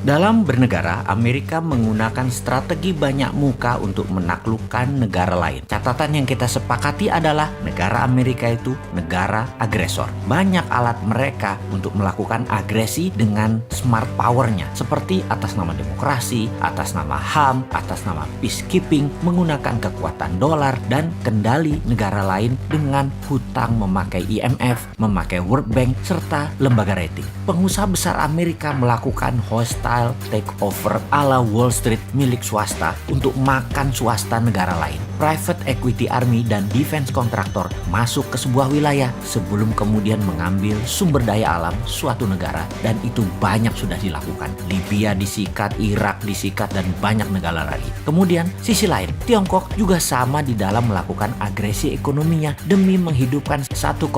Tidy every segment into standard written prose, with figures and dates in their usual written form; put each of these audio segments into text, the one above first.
Dalam bernegara, Amerika menggunakan strategi banyak muka untuk menaklukkan negara lain. Catatan yang kita sepakati adalah negara Amerika itu negara agresor. Banyak alat mereka untuk melakukan agresi dengan smart power-nya, seperti atas nama demokrasi, atas nama HAM, atas nama peacekeeping, menggunakan kekuatan dolar dan kendali negara lain dengan hutang memakai IMF, memakai World Bank, serta lembaga rating. Pengusaha besar Amerika melakukan hostile takeover ala Wall Street milik swasta untuk makan swasta negara lain. Private equity army dan defense kontraktor masuk ke sebuah wilayah sebelum kemudian mengambil sumber daya alam suatu negara, dan itu banyak sudah dilakukan. Libya disikat, Irak disikat, dan banyak negara lagi. Kemudian sisi lain, Tiongkok juga sama di dalam melakukan agresi ekonominya demi menghidupkan 1,5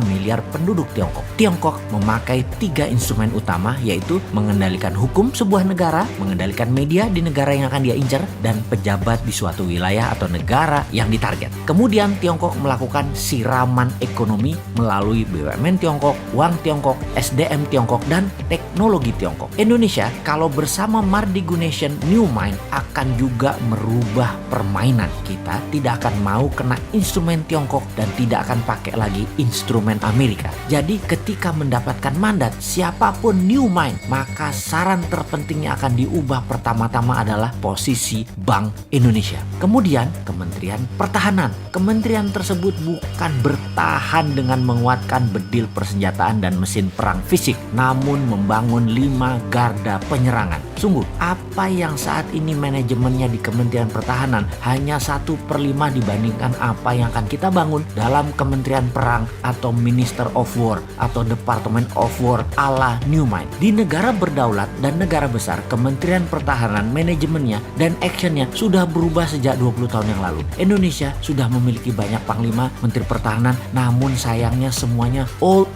miliar penduduk Tiongkok. Tiongkok memakai 3 instrumen utama, yaitu mengendalikan hukum sebuah negara, mengendalikan media di negara yang akan dia incar, dan pejabat di suatu wilayah atau negara yang ditarget. Kemudian Tiongkok melakukan siraman ekonomi melalui BUMN Tiongkok, uang Tiongkok, SDM Tiongkok, dan teknologi Tiongkok. Indonesia kalau bersama Mardigu Nation New Mind akan juga merubah permainan. Kita tidak akan mau kena instrumen Tiongkok dan tidak akan pakai lagi instrumen Amerika. Jadi ketika mendapatkan mandat siapapun New Mind, maka saran terpentingnya akan diubah pertama-tama adalah posisi Bank Indonesia. Kemudian Kementerian Pertahanan. Kementerian tersebut bukan bertahan dengan menguatkan bedil persenjataan dan mesin perang fisik, namun membangun 5 garda penyerangan. Sungguh, apa yang saat ini manajemennya di Kementerian Pertahanan hanya 1/5 dibandingkan apa yang akan kita bangun dalam Kementerian Perang atau Minister of War atau Department of War ala New Mind. Di negara berdaulat dan negara besar, Kementerian Pertahanan manajemennya dan actionnya sudah berubah sejak 20 tahun yang lalu. Indonesia sudah memiliki banyak panglima, menteri pertahanan, namun sayangnya semuanya old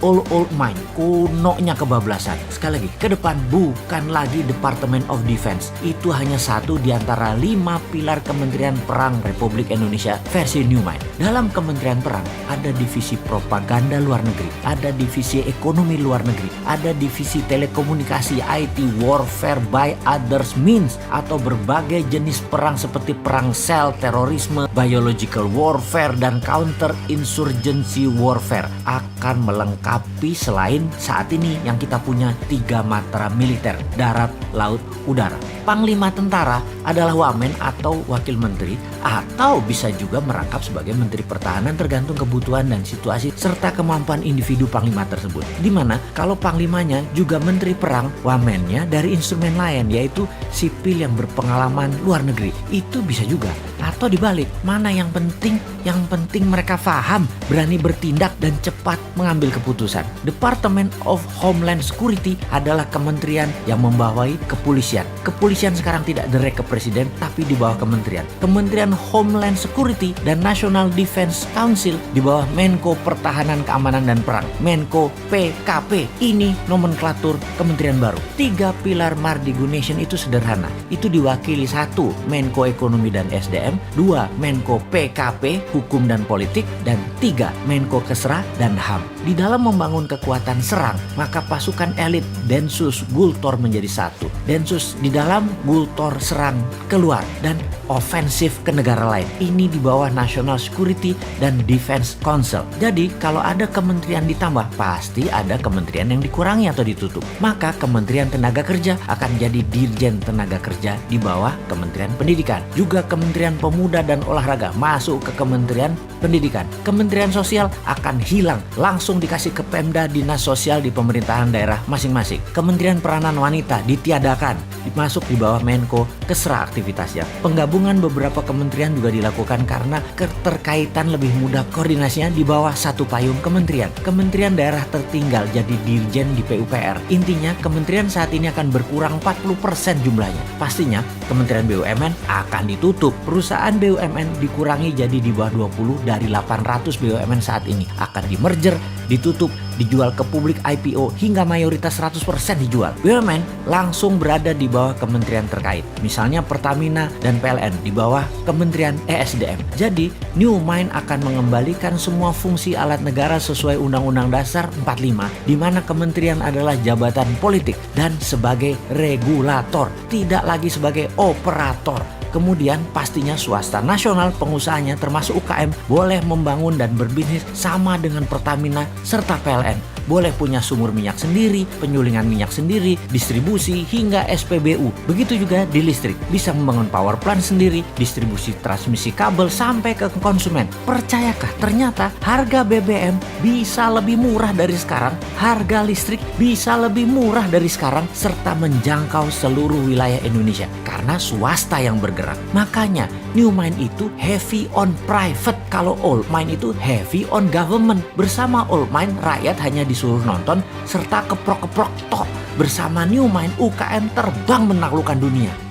mind, kunonya kebablasan. Sekali lagi, ke depan bukan lagi Department of Defense. Itu hanya satu di antara 5 pilar Kementerian Perang Republik Indonesia versi New Mind. Dalam Kementerian Perang ada divisi propaganda luar negeri, ada divisi ekonomi luar negeri, ada divisi telekomunikasi, IT, warfare by others means, atau berbagai jenis perang seperti perang sel, terorisme, biological warfare, dan counter insurgency warfare akan melengkapi selain saat ini yang kita punya 3 matra militer, darat, laut, udara. Panglima tentara adalah wamen atau wakil menteri, atau bisa juga merangkap sebagai menteri pertahanan tergantung kebutuhan dan situasi serta kemampuan individu panglima tersebut. Dimana kalau panglimanya juga menteri perang, wamennya dari instrumen lain yaitu sipil yang berpengalaman luar negeri. Itu bisa juga. Atau dibalik, mana yang penting? Yang penting mereka paham, berani bertindak, dan cepat mengambil keputusan. Department of Homeland Security adalah kementerian yang membawahi kepolisian. Kepolisian sekarang tidak direct ke presiden, tapi di bawah kementerian. Kementerian Homeland Security dan National Defense Council di bawah Menko Pertahanan, Keamanan, dan Perang, Menko PKP. Ini nomenklatur kementerian baru. 3 pilar Mardigu Nation itu sederhana. Itu diwakili 1 Menko Ekonomi dan SDM, 2 Menko PKP, Hukum dan Politik, dan 3 Menko Kesra dan HAM. Di dalam membangun kekuatan serang, maka pasukan elit Densus Gultor menjadi 1. Densus di dalam, Gultor serang keluar, dan ofensif ke negara lain. Ini di bawah National Security dan Defense Council. Jadi kalau ada kementerian ditambah, pasti ada kementerian yang dikurangi atau ditutup. Maka Kementerian Tenaga Kerja akan jadi Dirjen Tenaga Kerja di bawah Kementerian Pendidikan. Juga Kementerian Pemuda dan Olahraga masuk ke Kementerian Pendidikan. Kementerian Sosial akan hilang, langsung dikasih ke Pemda, dinas sosial di pemerintahan daerah masing-masing. Kementerian Peranan Wanita ditiadakan, masuk di bawah Menko Kesra aktivitasnya. Penggabungan beberapa kementerian juga dilakukan karena keterkaitan lebih mudah koordinasinya di bawah satu payung kementerian. Kementerian daerah tertinggal jadi dirjen di PUPR. Intinya kementerian saat ini akan berkurang 40% jumlahnya. Pastinya Kementerian BUMN akan ditutup. Perusahaan BUMN dikurangi jadi di bawah 20 dari 800 BUMN saat ini. Akan di merger, ditutup, dijual ke publik IPO hingga mayoritas 100% dijual. BUMN langsung berada di bawah kementerian terkait. Misalnya Pertamina dan PLN di bawah Kementerian ESDM. Jadi, New Mind akan mengembalikan semua fungsi alat negara sesuai Undang-Undang Dasar 45, di mana kementerian adalah jabatan politik dan sebagai regulator, tidak lagi sebagai operator. Kemudian pastinya swasta nasional pengusahanya termasuk UKM boleh membangun dan berbisnis sama dengan Pertamina serta PLN. Boleh punya sumur minyak sendiri, penyulingan minyak sendiri, distribusi hingga SPBU. Begitu juga di listrik, bisa membangun power plant sendiri, distribusi transmisi kabel sampai ke konsumen. Percayakah ternyata harga BBM bisa lebih murah dari sekarang, harga listrik bisa lebih murah dari sekarang, serta menjangkau seluruh wilayah Indonesia karena swasta yang bergerak. Makanya New Mind itu heavy on private, kalau Old Mind itu heavy on government. Bersama Old Mind rakyat hanya disuruh nonton serta keprok-keprok tok. Bersama New Mind UKM terbang menaklukkan dunia.